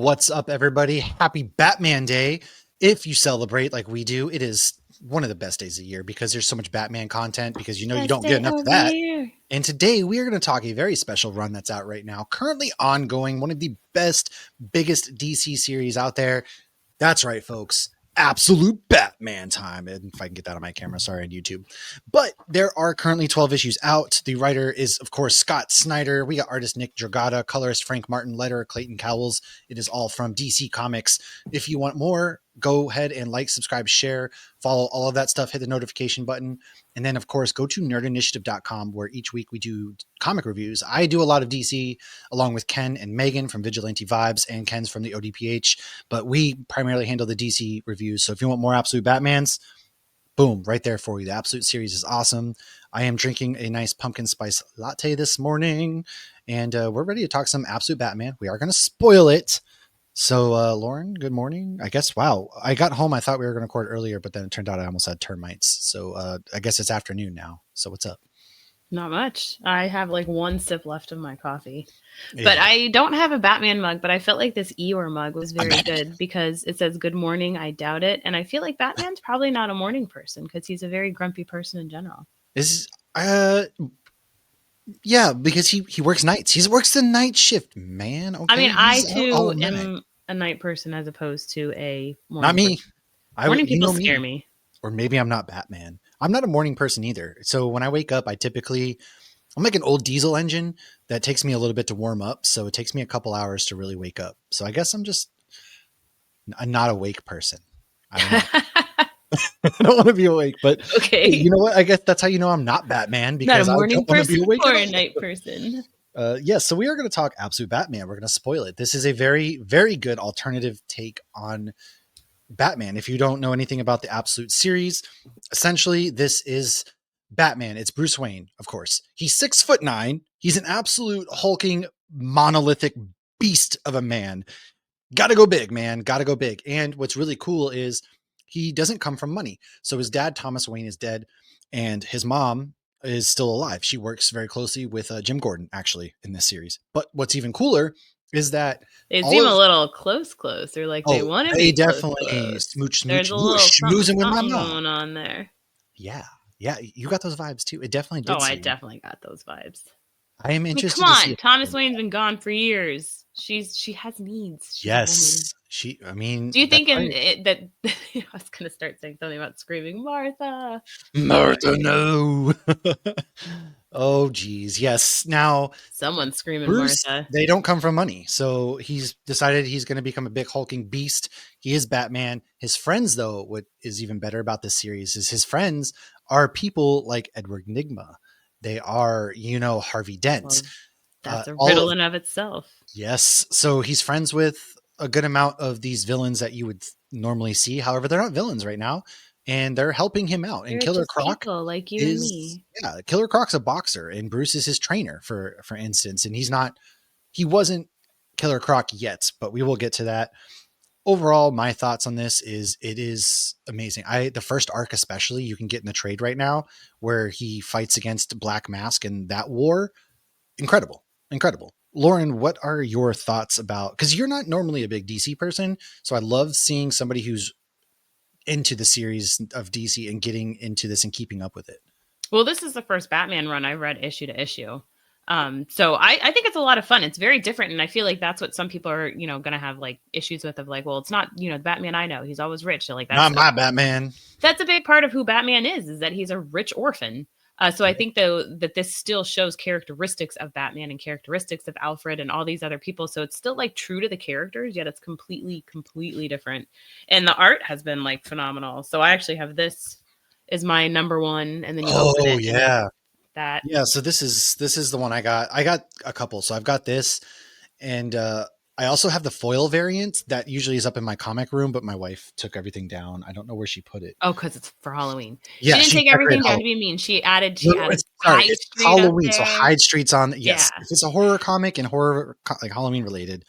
What's up, everybody? Happy Batman Day. If you celebrate like we do, it is one of the best days of the year because there's so much Batman content because you Best don't day get enough of of the that. year. And today we are going to talk a very special run that's out right now, currently ongoing, one of the best, biggest DC series out there. That's right, folks. Absolute Batman time. And if I can get that on my camera, sorry, on YouTube. But there are currently 12 issues out. The writer is, of course, Scott Snyder. We got artist Nick Dragotta, colorist Frank Martin, letterer Clayton Cowles. It is all from DC Comics. If you want more, go ahead and like, subscribe, share, follow all of that stuff, hit the notification button. And then, of course, go to nerdinitiative.com where each week we do comic reviews. I do a lot of DC along with Ken and Megan from Vigilante Vibes and Ken's from the ODPH, but we primarily handle the DC reviews. So if you want more Absolute Batmans, boom, right there for you. The Absolute series is awesome. I am drinking a nice pumpkin spice latte this morning, and we're ready to talk some Absolute Batman. We are going to spoil it. So, Lauren, good morning. I guess, wow, I got home. I thought we were going to record earlier, but then it turned out I almost had termites. So I guess it's afternoon now. So what's up? Not much. I have like one sip left of my coffee. Yeah. But I don't have a Batman mug, but I felt like this Eeyore mug was very good because it says good morning. I doubt it. And I feel like Batman's probably not a morning person because he's a very grumpy person in general. Yeah, because he works nights. He works the night shift, man. Okay. I mean, I too am a night person as opposed to a morning Not me. person. Morning people scare me. Or maybe I'm not Batman. I'm not a morning person either. So when I wake up, I'm like an old diesel engine that takes me a little bit to warm up. So it takes me a couple hours to really wake up. So I guess I'm just a not awake person. I don't know. I don't want to be awake, but okay. Hey, you know what? I guess that's how you know I'm not Batman because not a morning I don't want to be awake or a night person. Yes, so we are going to talk Absolute Batman. We're going to spoil it. This is a very, very good alternative take on Batman. If you don't know anything about the Absolute series, essentially this is Batman. It's Bruce Wayne, of course. He's 6'9". He's an absolute hulking, monolithic beast of a man. Got to go big, man. Got to go big. And what's really cool is he doesn't come from money. So his dad, Thomas Wayne, is dead, and his mom is still alive. She works very closely with Jim Gordon, actually, in this series. But what's even cooler is that they seem a little close. They're like they want to be definitely close. smooch. There's a little schmoozing with my mom going on there. Yeah, you got those vibes too. It definitely did. I definitely got those vibes. I am interested. Come on, Thomas Wayne's been gone for years. She has needs. Yes, she. I mean, do you think that I was going to start saying something about screaming, Martha? Martha, no. Oh, geez. Yes. Now, someone's screaming Bruce, Martha. They don't come from money. So he's decided he's going to become a big hulking beast. He is Batman. His friends, though, what is even better about this series is his friends are people like Edward Nygma. They are, Harvey Dent. Well, that's a riddle in of itself. Yes. So he's friends with a good amount of these villains that you would normally see. However, they're not villains right now. And they're helping him out. And Killer Croc, like you and me. Yeah, Killer Croc's a boxer, and Bruce is his trainer, for instance. And he wasn't Killer Croc yet, but we will get to that. Overall, my thoughts on this is it is amazing. The first arc, especially, you can get in the trade right now, where he fights against Black Mask and that war. Incredible. Lauren, what are your thoughts about? Because you're not normally a big DC person, so I love seeing somebody who's into the series of DC and getting into this and keeping up with it. Well, this is the first Batman run I've read issue to issue. So I think it's a lot of fun. It's very different. And I feel like that's what some people are, going to have like issues with of like, well, it's not, the Batman I know. He's always rich. So like, that's not my Batman. That's a big part of who Batman is that he's a rich orphan. So I think though that this still shows characteristics of Batman and characteristics of Alfred and all these other people. So it's still like true to the characters, yet it's completely different. And the art has been like phenomenal. So I actually have this is my number one, and then you open it. Yeah. That. Yeah. So this is the one I got. I got a couple. So I've got this, and I also have the foil variant that usually is up in my comic room, but my wife took everything down. I don't know where she put it. Oh, because it's for Halloween. Yeah, she didn't take everything down to be mean. She added it's Halloween, so Hyde Street's on. Yes, yeah. If it's a horror comic and horror like Halloween related,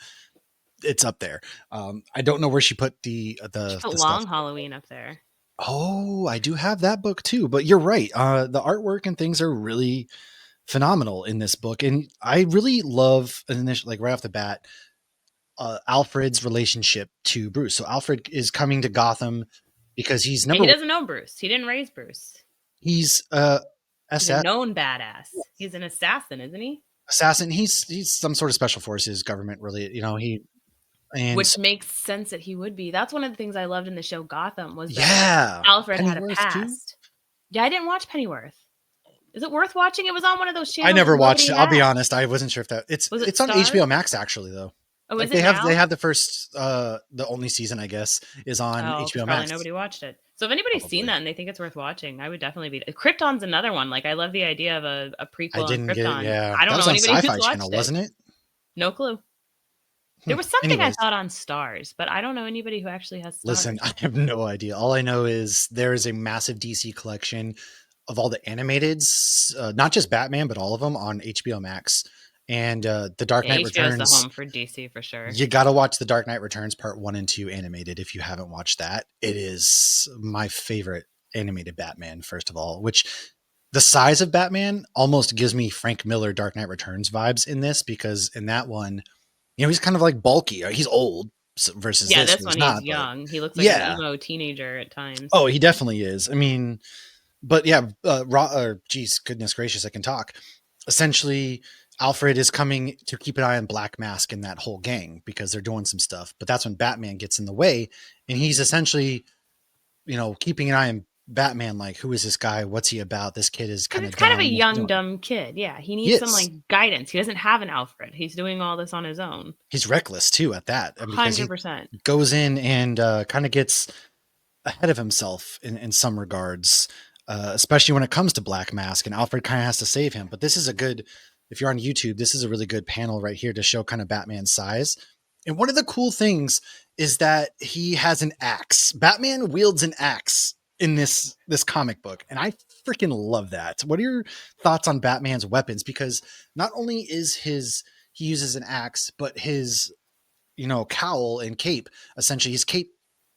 it's up there. I don't know where she put the long stuff. Halloween up there. Oh, I do have that book too, but you're right. The artwork and things are really phenomenal in this book, and I really love like right off the bat. Alfred's relationship to Bruce. So Alfred is coming to Gotham because he's Yeah, he number one. doesn't know Bruce. He didn't raise Bruce. He's He's a known badass. He's an assassin, isn't he? assassin. He's some sort of special forces government really. He and Which makes sense that he would be. That's one of the things I loved in the show Gotham was that yeah, Alfred had a Pennyworth too. past. Yeah, I didn't watch Pennyworth. Is it worth watching? It was on one of those channels. I never watched it. I'll be had. honest. I wasn't sure if that it's Was it it's on Stars? HBO Max actually though. Oh, Like is it now? they have the first the only season I guess is on HBO probably Max. nobody watched it. So if anybody's seen that and they think it's worth watching, I would definitely be. Krypton's another one. Like I love the idea of a prequel on Krypton. Yeah, I don't that was know on anybody Sci-Fi who's watched Channel, it. wasn't it? No clue. There was something Anyways, I thought on Stars, but I don't know anybody who actually has Stars. Listen, I have no idea. All I know is there is a massive DC collection of all the animateds, not just Batman, but all of them on HBO Max. And The Dark Knight HBO's Returns. the home for DC for sure. You got to watch The Dark Knight Returns Part 1 and 2 animated if you haven't watched that. It is my favorite animated Batman, first of all, which the size of Batman almost gives me Frank Miller Dark Knight Returns vibes in this, because in that one, he's kind of like bulky. He's old versus this one he's young. He looks like an emo teenager at times. Oh, he definitely is. I mean, but yeah, geez, goodness gracious, I can talk. Essentially, Alfred is coming to keep an eye on Black Mask and that whole gang because they're doing some stuff. But that's when Batman gets in the way, and he's essentially, keeping an eye on Batman. Like, who is this guy? What's he about? This kid is kind of a young, dumb kid. Yeah, he needs some guidance. He doesn't have an Alfred. He's doing all this on his own. He's reckless too at that. 100%. He goes in and kind of gets ahead of himself in some regards, especially when it comes to Black Mask, and Alfred kind of has to save him. But this is if you're on YouTube, this is a really good panel right here to show kind of Batman's size. And one of the cool things is that he has an axe. Batman wields an axe in this comic book, and I freaking love that. What are your thoughts on Batman's weapons? Because not only is he uses an axe, but his cowl and cape, essentially his cape,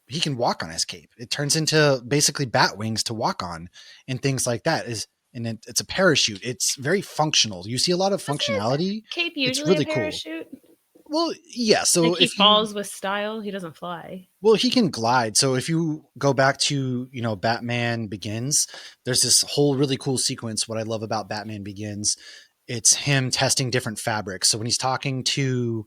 he can walk on his cape. It turns into basically bat wings to walk on and things like that. And it's a parachute. It's very functional. You see a lot of functionality. Cape usually it's really a parachute? Cool. Well, yeah. So like if he falls with style, he doesn't fly. Well, he can glide. So if you go back to, Batman Begins, there's this whole really cool sequence. What I love about Batman Begins, it's him testing different fabrics. So when he's talking to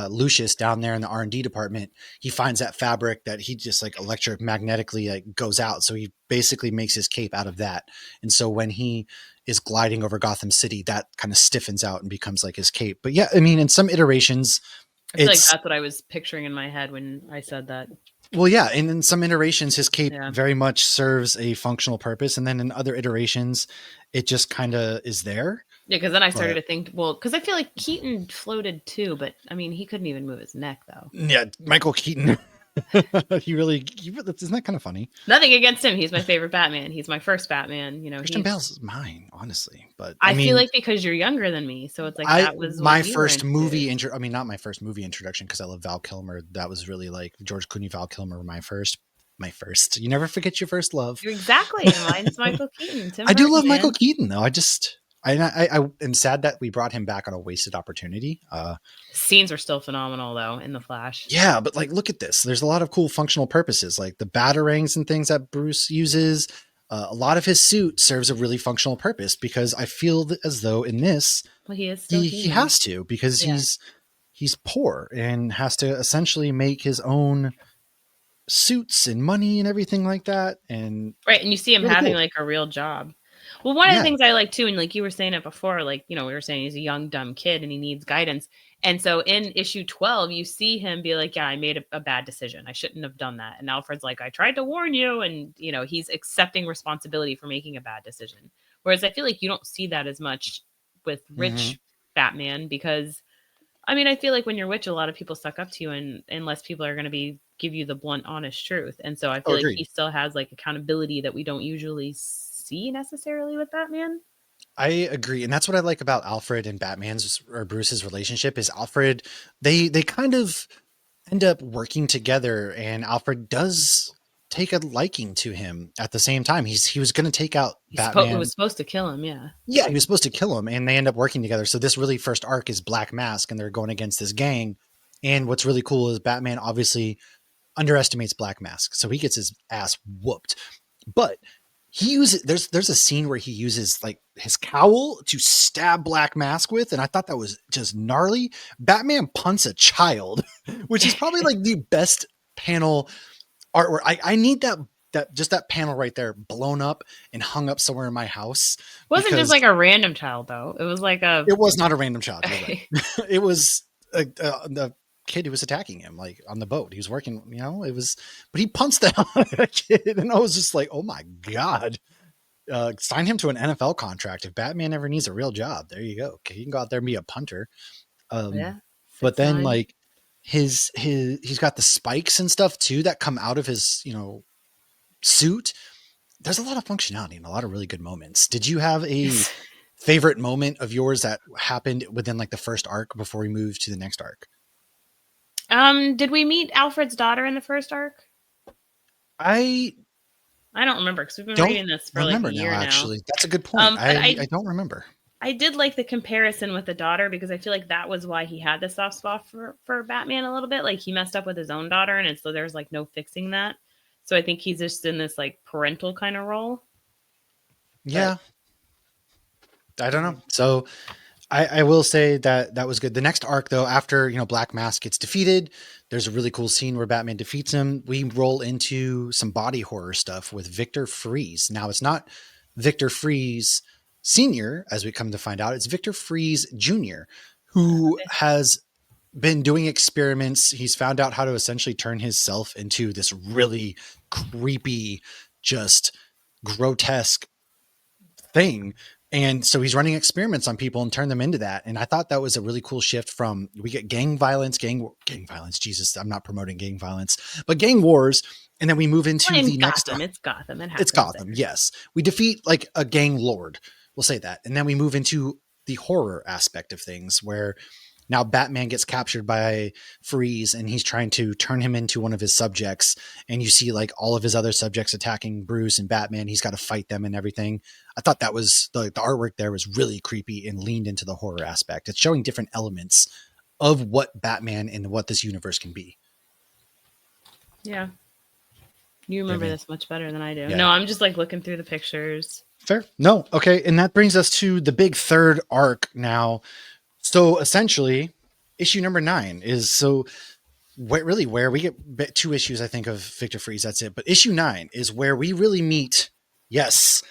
Lucius down there in the R&D department, he finds that fabric that he just like electromagnetically goes out. So he basically makes his cape out of that. And so when he is gliding over Gotham City, that kind of stiffens out and becomes like his cape. But yeah, I mean, in some iterations, I feel like that's what I was picturing in my head when I said that. Well, yeah. And in some iterations, his cape very much serves a functional purpose. And then in other iterations, it just kind of is there. Yeah, because then I started to think, well, because I feel like Keaton floated too, but I mean, he couldn't even move his neck though. Yeah, Michael Keaton. Isn't that kind of funny? Nothing against him. He's my favorite Batman. He's my first Batman. Christian Bale's mine, honestly. But I feel like because you're younger than me, so it's like that was my first movie. Not my first movie introduction because I love Val Kilmer. That was really like George Clooney, Val Kilmer were my first. You never forget your first love. Exactly. Mine's Michael Keaton. I do love Michael Keaton though. I am sad that we brought him back on a wasted opportunity. Scenes are still phenomenal though in The Flash. Yeah, but like, look at this. There's a lot of cool functional purposes, like the batarangs and things that Bruce uses. A lot of his suit serves a really functional purpose because I feel as though in this, he is still he has to because he's poor and has to essentially make his own suits and money and everything like that. And right, and you see him having like a real job. Well, one of the things I like too, and like you were saying it before, like, we were saying he's a young, dumb kid and he needs guidance. And so in issue 12, you see him be like, yeah, I made a bad decision. I shouldn't have done that. And Alfred's like, I tried to warn you. And, he's accepting responsibility for making a bad decision. Whereas I feel like you don't see that as much with rich Batman because, I mean, I feel like when you're rich, a lot of people suck up to you and unless people are going to give you the blunt, honest truth. And so I feel like he still has like accountability that we don't usually see necessarily with Batman. I agree. And that's what I like about Alfred and Batman's or Bruce's relationship is Alfred, they kind of end up working together and Alfred does take a liking to him at the same time. He was going to take out Batman. He was supposed to kill him. Yeah. Yeah. He was supposed to kill him and they end up working together. So this really first arc is Black Mask and they're going against this gang And what's really cool is Batman obviously underestimates Black Mask, so he gets his ass whooped. But he uses there's a scene where he uses like his cowl to stab Black Mask with, and I thought that was just gnarly. Batman punts a child, which is probably like the best panel artwork. I need that panel right there blown up and hung up somewhere in my house. It wasn't just Because like a random child though. It was like a it was not a random child. You're okay. right. It was the kid who was attacking him, like on the boat. He was working, it was, but he punched the hell out of that kid. And I was just like, oh my God, sign him to an NFL contract. If Batman ever needs a real job, there you go. Okay, he can go out there and be a punter. Yeah. But then 6'9". like he's got the spikes and stuff too that come out of his, suit. There's a lot of functionality and a lot of really good moments. Did you have a favorite moment of yours that happened within like the first arc before we moved to the next arc? Did we meet Alfred's daughter in the first arc? I I don't remember because we've been don't reading this for like remember a year now, now. actually. That's a good point. But I don't remember. I did like the comparison with the daughter because I feel like that was why he had the soft spot for Batman a little bit. Like he messed up with his own daughter, and so there's like no fixing that. So I think he's just in this like parental kind of role. Yeah. I don't know. So I will say that was good. The next arc, though, after Black Mask gets defeated, there's a really cool scene where Batman defeats him. We roll into some body horror stuff with Victor Freeze. Now, it's not Victor Freeze Sr., as we come to find out. It's Victor Freeze Jr., who has been doing experiments. He's found out how to essentially turn himself into this really creepy, just grotesque thing. And so he's running experiments on people and turn them into that. And I thought that was a really cool shift from, we get gang violence. Jesus, I'm not promoting gang violence, but gang wars. And then we move into the next. It's Gotham. It's Gotham. There. Yes. We defeat like a gang lord. We'll say that. And then we move into the horror aspect of things where now Batman gets captured by Freeze and he's trying to turn him into one of his subjects. And you see like all of his other subjects attacking Bruce and Batman. He's got to fight them and everything. I thought that was the artwork there was really creepy and leaned into the horror aspect. It's showing different elements of what Batman and what this universe can be. Yeah. You remember this much better than I do. Yeah. No, I'm just like looking through the pictures. Fair. No. Okay. And that brings us to the big third arc now. So essentially, issue number 9 is where we get 2 issues, I think, of Victor Freeze. That's it. But issue 9 is where we really meet, yes,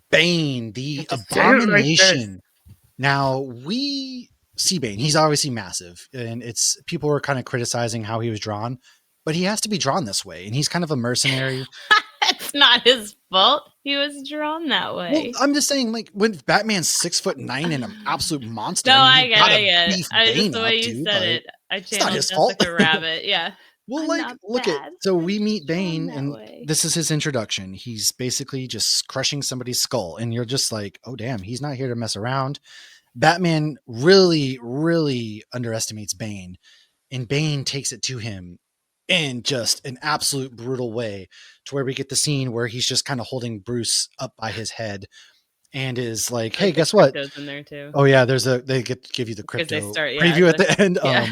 Bane, the Abomination. Like now we see Bane. He's obviously massive, and people were kind of criticizing how he was drawn, but he has to be drawn this way, and he's kind of a mercenary. It's not his fault. He was drawn that way. Well, I'm just saying, like, when Batman's 6'9" and an absolute monster. No, I get it. I just the way you said it. I channeled it's not his fault. Jessica Rabbit. Yeah. Well, look at. So we meet Bane, and this is his introduction. He's basically just crushing somebody's skull, and you're just like, oh damn, he's not here to mess around. Batman really, really underestimates Bane, and Bane takes it to him in just an absolute brutal way, to where we get the scene where he's just kind of holding Bruce up by his head and is like, hey, guess what? In there too. Oh yeah, they give you the crypto preview at the end. Yeah.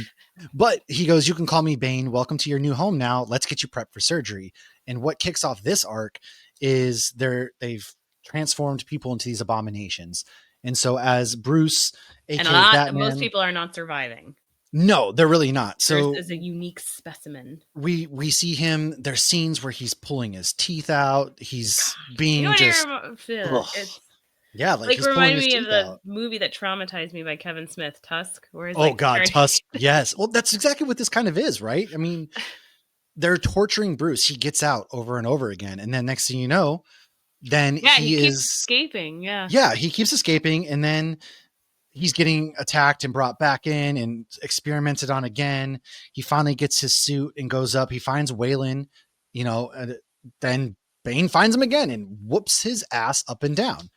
But he goes, you can call me Bane. Welcome to your new home now. Let's get you prepped for surgery. And what kicks off this arc is they've transformed people into these abominations. And so as Bruce, aka Batman, most people are not surviving. No, they're really not. So is a unique specimen. We see him. There's scenes where he's pulling his teeth out. He's being just. Yeah, like he's remind me of the movie that traumatized me by Kevin Smith, Tusk. Where Tusk. Yes. Well, that's exactly what this kind of is, right? I mean, they're torturing Bruce. He gets out over and over again, and then next thing you know, then he keeps escaping. Yeah. Yeah, he keeps escaping, and then he's getting attacked and brought back in and experimented on again. He finally gets his suit and goes up. He finds Waylon, and then Bane finds him again and whoops his ass up and down.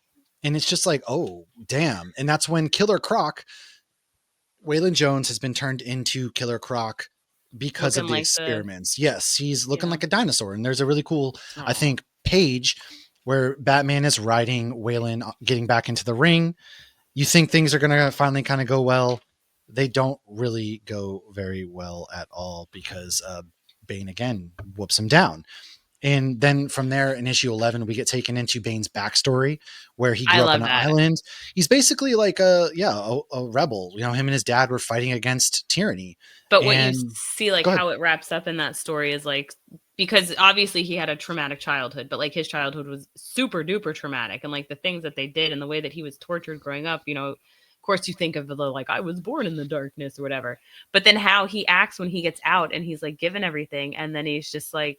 And it's just like, oh, damn. And that's when Killer Croc, Waylon Jones, has been turned into Killer Croc because of the experiments. Yes, he's looking like a dinosaur. And there's a really cool, I think, page where Batman is riding Waylon, getting back into the ring. You think things are going to finally kind of go well. they don't really go very well at all because Bane again whoops him down. And then from there, in issue 11, we get taken into Bane's backstory, where he I grew up on love an that. island. He's basically like a rebel. You know, him and his dad were fighting against tyranny. But what you And see, like go ahead. how it wraps up in that story is like, because obviously he had a traumatic childhood, but like his childhood was super duper traumatic. And like the things that they did and the way that he was tortured growing up, of course you think of the like, I was born in the darkness or whatever. But then how he acts when he gets out and he's like given everything. And then he's just like,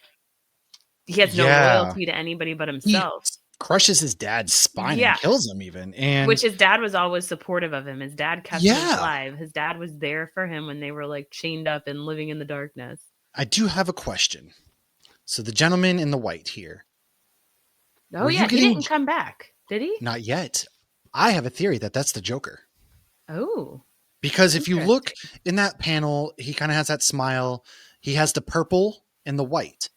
he has no Yeah, loyalty to anybody but he himself. crushes his dad's spine and Yeah. kills him even. Which And his dad was always supportive of him. His dad kept him yeah, alive. His dad was there for him when they were like chained up and living in the darkness. I do have a question. So the gentleman in the white here, Oh were you yeah, he getting didn't come back, did he? not yet? I have a theory that that's the Joker. Oh, Because if you look interesting. in that panel, he kind of has that smile. He has the purple and the white,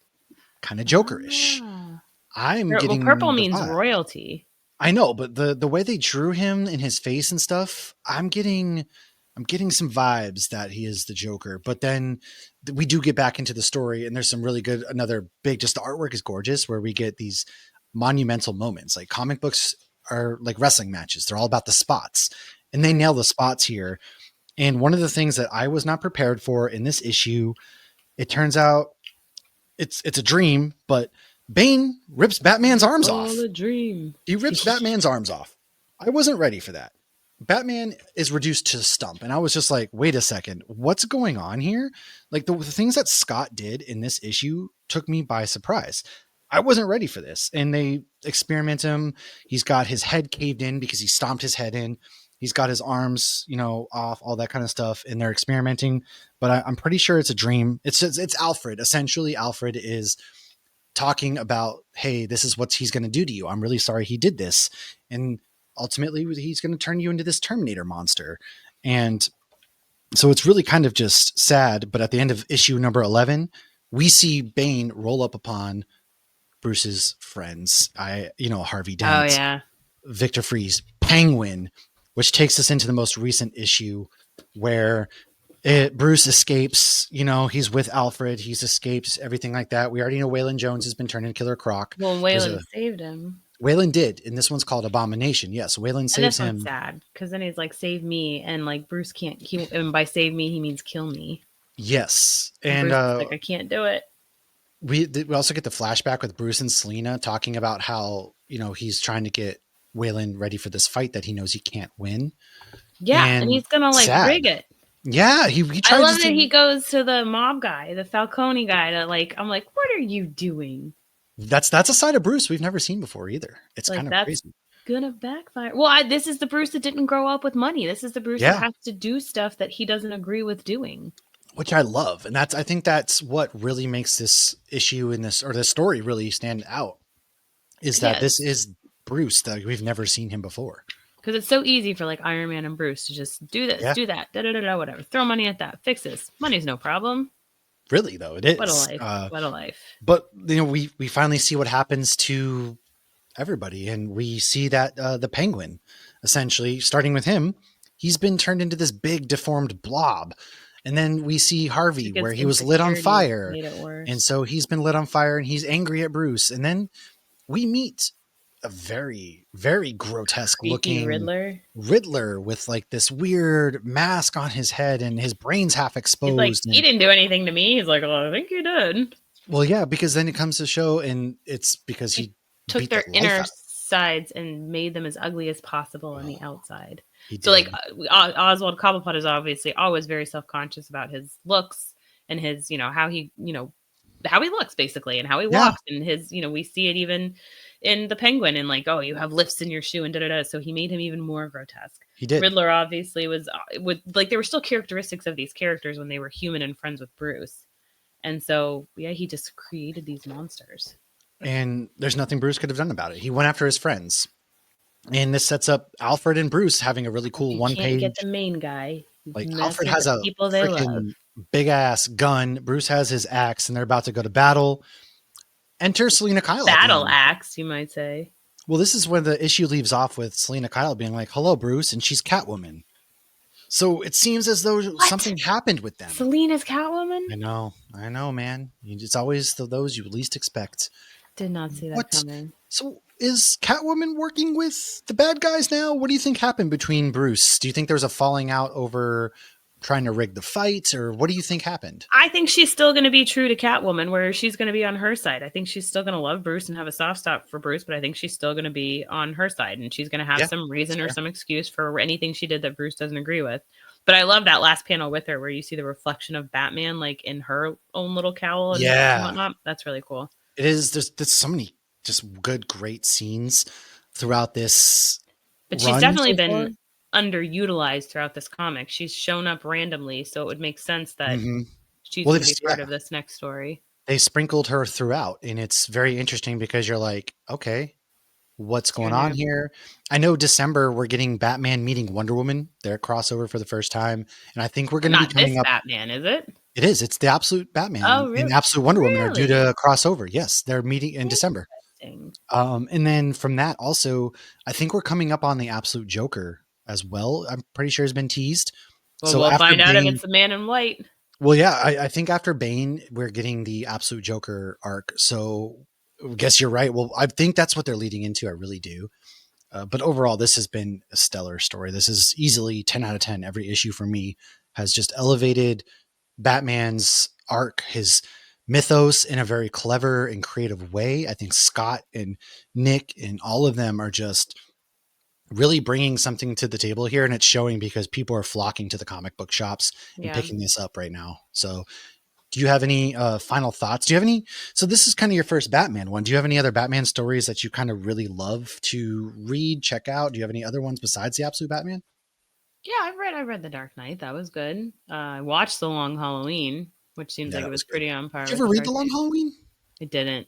kind of Jokerish. Ah. I'm Well, purple getting the means vibe. royalty. I know, but the way they drew him in his face and stuff, I'm getting some vibes that he is the Joker. But then we do get back into the story, and there's some really good. Another big, just the artwork is gorgeous, where we get these monumental moments. Like comic books are like wrestling matches; they're all about the spots, and they nail the spots here. And one of the things that I was not prepared for in this issue, it turns out it's a dream, but Bane rips Batman's arms All off. a dream. He rips Batman's arms off. I wasn't ready for that. Batman is reduced to a stump. And I was just like, wait a second, what's going on here? Like the things that Scott did in this issue took me by surprise. I wasn't ready for this. And they experiment him. He's got his head caved in because he stomped his head in. He's got his arms, off, all that kind of stuff. And they're experimenting. But I'm pretty sure it's a dream. It's Alfred. Essentially, Alfred is talking about, hey, this is what he's going to do to you. I'm really sorry he did this. And ultimately, he's going to turn you into this Terminator monster. And so it's really kind of just sad. But at the end of issue number 11, we see Bane roll up upon Bruce's friends. Harvey Oh Dent, yeah. Victor Freeze, Penguin, which takes us into the most recent issue where Bruce escapes. He's with Alfred. He's escaped, everything like that. We already know Waylon Jones has been turned into Killer Croc. Well, Waylon saved him. Waylon did, and this one's called Abomination. Yes, Waylon And saves this one's him. sad because then he's like, "Save me," and like Bruce can't. And by save me, he means kill me. Yes, And Bruce is like, I can't do it. We also get the flashback with Bruce and Selena talking about how he's trying to get Waylon ready for this fight that he knows he can't win. Yeah, and he's gonna like rig it. Yeah, he I love that he goes to the mob guy, the Falcone guy. To like, I'm like, what are you doing? That's a side of Bruce we've never seen before either. It's like, kind of crazy. Gonna backfire. Well, this is the Bruce that didn't grow up with money. This is the Bruce that has to do stuff that he doesn't agree with doing. Which I love. And I think that's what really makes this issue this story really stand out, is that this is Bruce that we've never seen him before. Because it's so easy for like Iron Man and Bruce to just do this, do that, whatever. Throw money at that. Fix this. Money's no problem. Really, though, it is. What a life. What a life. But, we finally see what happens to everybody. And we see that the Penguin, essentially, starting with him, he's been turned into this big deformed blob. And then we see Harvey where he was lit on fire. And so he's been lit on fire and he's angry at Bruce. And then we meet a very, very grotesque looking Riddler with like this weird mask on his head and his brain's half exposed. He's like, he didn't do anything to me. He's like, well, I think you did. Well, yeah, because then it comes to show, and it's because he took their inner sides and made them as ugly as possible on the outside. So like Oswald Cobblepot is obviously always very self-conscious about his looks and his, how he looks basically and how he walks and his, we see it even in the Penguin and like, oh, you have lifts in your shoe and da-da-da. So he made him even more grotesque. He did. Riddler obviously was with like, there were still characteristics of these characters when they were human and friends with Bruce. And so, yeah, he just created these monsters. And there's nothing Bruce could have done about it. He went after his friends. And this sets up Alfred and Bruce having a really cool one-page. Get the main guy. Like Alfred has a freaking big-ass gun. Bruce has his axe, and they're about to go to battle. Enter Selena Kyle. Battle axe, you might say. Well, this is where the issue leaves off with Selena Kyle being like, hello, Bruce, and she's Catwoman. So it seems as though What? something happened with them. Selena's Catwoman? I know, man. It's always those you least expect. Did not see that What? coming. So is Catwoman working with the bad guys now? What do you think happened between Bruce? Do you think there was a falling out over trying to rig the fight, or what do you think happened? I think she's still going to be true to Catwoman, where she's going to be on her side. I think she's still going to love Bruce and have a soft spot for Bruce, but I think she's still going to be on her side, and she's going to have Yeah, some that's reason or fair. some excuse for anything she did that Bruce doesn't agree with. But I love that last panel with her where you see the reflection of Batman like in her own little cowl and Yeah, whatnot. That's really cool. it is. There's so many just good, great scenes throughout this But she's run definitely so far. been underutilized throughout this comic. She's shown up randomly, so it would make sense that Hmm. she's Well, going to be yeah, part of this next story. they sprinkled her throughout, and it's very interesting because you're like, okay, what's Here going and on there. here? I know December we're getting Batman meeting Wonder Woman, their crossover for the first time, and I think we're But going to be not coming this up. Batman, is it? It is. It's the Absolute Batman Oh, and Absolute Wonder Woman are due really? to cross over. Yes, they're meeting in December. Interesting. And then from that, also, I think we're coming up on the Absolute Joker as well. I'm pretty sure has been teased. Well, So we'll after find out if Bane, it's the man in white. well, yeah, I think after Bane, we're getting the Absolute Joker arc. So I guess you're right. Well, I think that's what they're leading into. I really do. But overall, this has been a stellar story. This is easily 10 out of 10. Every issue for me has just elevated Batman's arc, his mythos in a very clever and creative way. I think Scott and Nick and all of them are just really bringing something to the table here. And it's showing because people are flocking to the comic book shops and Yeah. picking this up right now. So do you have any final thoughts? Do you have any? So this is kind of your first Batman one. Do you have any other Batman stories that you kind of really love to read, check out? Do you have any other ones besides the Absolute Batman? Yeah, I read The Dark Knight. That was good. I watched The Long Halloween, which seems Yeah, like it that was was good. pretty on par Did you with ever the read The cartoon. Long Halloween? It didn't.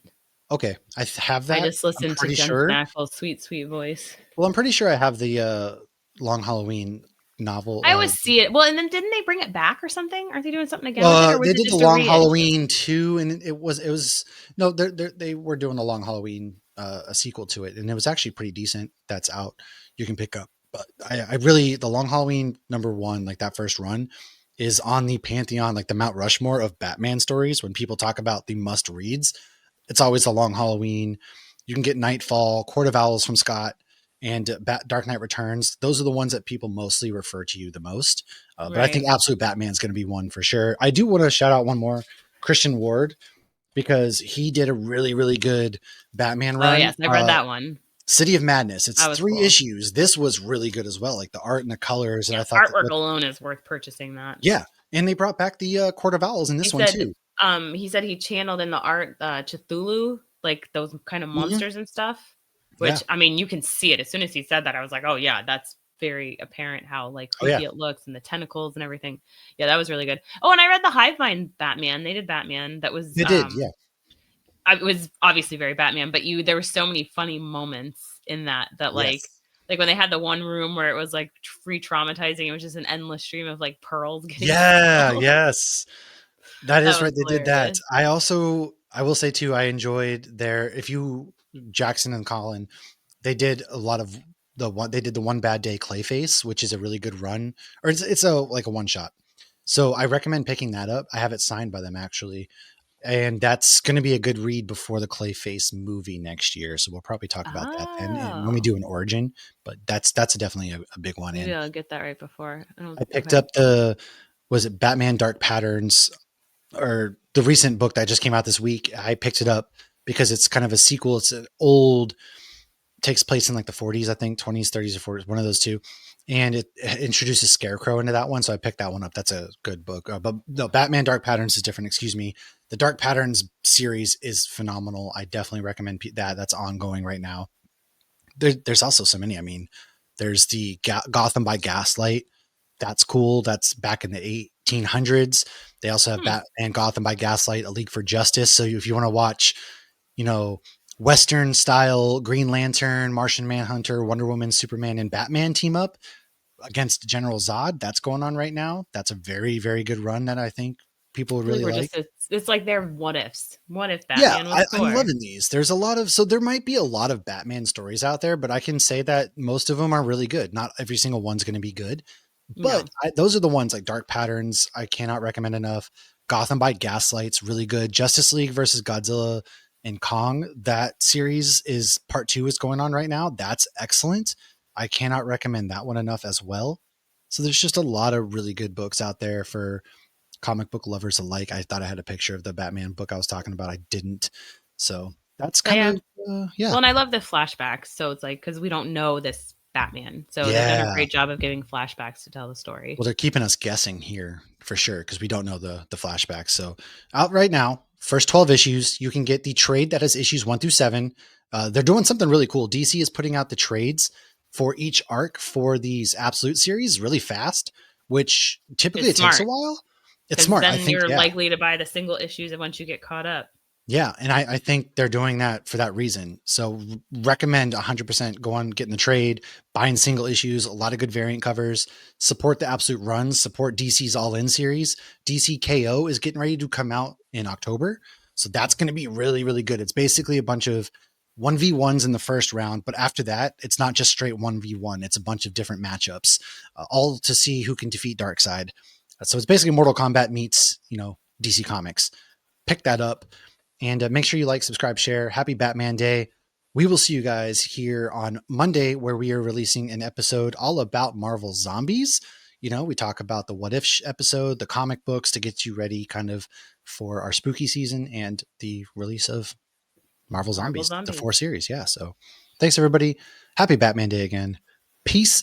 Okay, have I that. just I'm listened to pretty Jen sure. Snackle's sweet, sweet voice. Well, I'm pretty sure I have the Long Halloween novel. I always see it. Well, and then didn't they bring it back or something? Aren't they doing something again with it, or was They it did the just a Long reissue? Halloween 2, and it was no, they were doing the Long Halloween a sequel to it, and it was actually pretty decent. That's out, you can pick up. But I really the Long Halloween #1, like that first run, is on the pantheon, like the Mount Rushmore of Batman stories. When people talk about the must reads, it's always the Long Halloween. You can get Nightfall, Court of Owls from Scott, and Dark Knight Returns. Those are the ones that people mostly refer to you the most. But I think Right. Absolute Batman is going to be one for sure. I do want to shout out one more, Christian Ward, because he did a really, really good Batman Oh run. yes, I read that one. City of Madness. It's That was 3 cool. issues. This was really good as well, like the art and the colors. And Yeah, I the thought that, artwork alone is worth purchasing that. yeah. And they brought back the Court of Owls in He this one said too. he said he channeled in the art Cthulhu, like those kind of Hmm. monsters and stuff. Yeah. Which I mean, you can see it as soon as he said that. I was like, oh yeah, that's very apparent how like Oh yeah. creepy it looks and the tentacles and everything. Yeah, that was really good. Oh, and I read the Hive Mind Batman. They did Batman. That was They did. Yeah. it was obviously very Batman, but there were so many funny moments in that Yes. like when they had the one room where it was like re-traumatizing, it was just an endless stream of like pearls getting Yeah. spilled. Yes. That That is was right. They did that. hilarious. I will say too, I enjoyed if you, Jackson and Colin, they did a lot of they did the One Bad Day Clayface, which is a really good run, or it's a like a one shot. So I recommend picking that up. I have it signed by them actually. And that's going to be a good read before the Clayface movie next year. So we'll probably talk about that then when we Oh, do an origin. But that's definitely a big one. maybe And I'll get that right before. I don't. I picked Okay. up was it Batman Dark Patterns, or the recent book that just came out this week. I picked it up because it's kind of a sequel. It's an old, takes place in like the 40s, I think, 20s, 30s, or 40s, one of those two. And it introduces Scarecrow into that one. So I picked that one up. That's a good book. But no, Batman Dark Patterns is different. Excuse me. The Dark Patterns series is phenomenal. I definitely recommend that. That's ongoing right now. There's also so many. I mean, there's the Gotham by Gaslight. That's cool. That's back in the 1800s. They also have Hmm. Batman Gotham by Gaslight, A League for Justice. So if you want to watch, you know, Western style Green Lantern, Martian Manhunter, Wonder Woman, Superman, and Batman team up against General Zod, that's going on right now. That's a very, very good run that I think people would I believe really we're like. just it's like their what ifs. What if Yeah, Batman was I'm Thor? loving these. There's a lot of, so there might be a lot of Batman stories out there, but I can say that most of them are really good. Not every single one's going to be good, No. But those are the ones like Dark Patterns. I cannot recommend enough. Gotham by Gaslight's really good. Justice League versus Godzilla and Kong. That series is part 2 is going on right now. That's excellent. I cannot recommend that one enough as well. So there's just a lot of really good books out there for comic book lovers alike. I thought I had a picture of the Batman book I was talking about. I didn't. So that's But kind yeah. of yeah. Well, and I love the flashbacks. So it's like, because we don't know this Batman. So they've done a Yeah. great job of giving flashbacks to tell the story. Well, they're keeping us guessing here for sure because we don't know the flashbacks. So out right now, first 12 issues, you can get the trade that has issues 1 through 7. They're doing something really cool. DC is putting out the trades for each arc for these Absolute series really fast, which typically It's it takes a smart while. It's because smart, I then think. you're Yeah, likely to buy the single issues once you get caught up. yeah, and I think they're doing that for that reason. So recommend 100% go on getting the trade, buying single issues, a lot of good variant covers, support the absolute runs, support DC's All In series. DC KO is getting ready to come out in October. So that's going to be really, really good. It's basically a bunch of 1v1s in the first round, but after that, it's not just straight 1v1. It's a bunch of different matchups, all to see who can defeat Darkseid. So it's basically Mortal Kombat meets, DC Comics. Pick that up. And make sure you like, subscribe, share. Happy Batman Day. We will see you guys here on Monday, where we are releasing an episode all about Marvel Zombies. We talk about the What If episode, the comic books to get you ready kind of for our spooky season and the release of Marvel Marvel Zombies, the Zombies. 4 series. Yeah. So thanks, everybody. Happy Batman Day again. Peace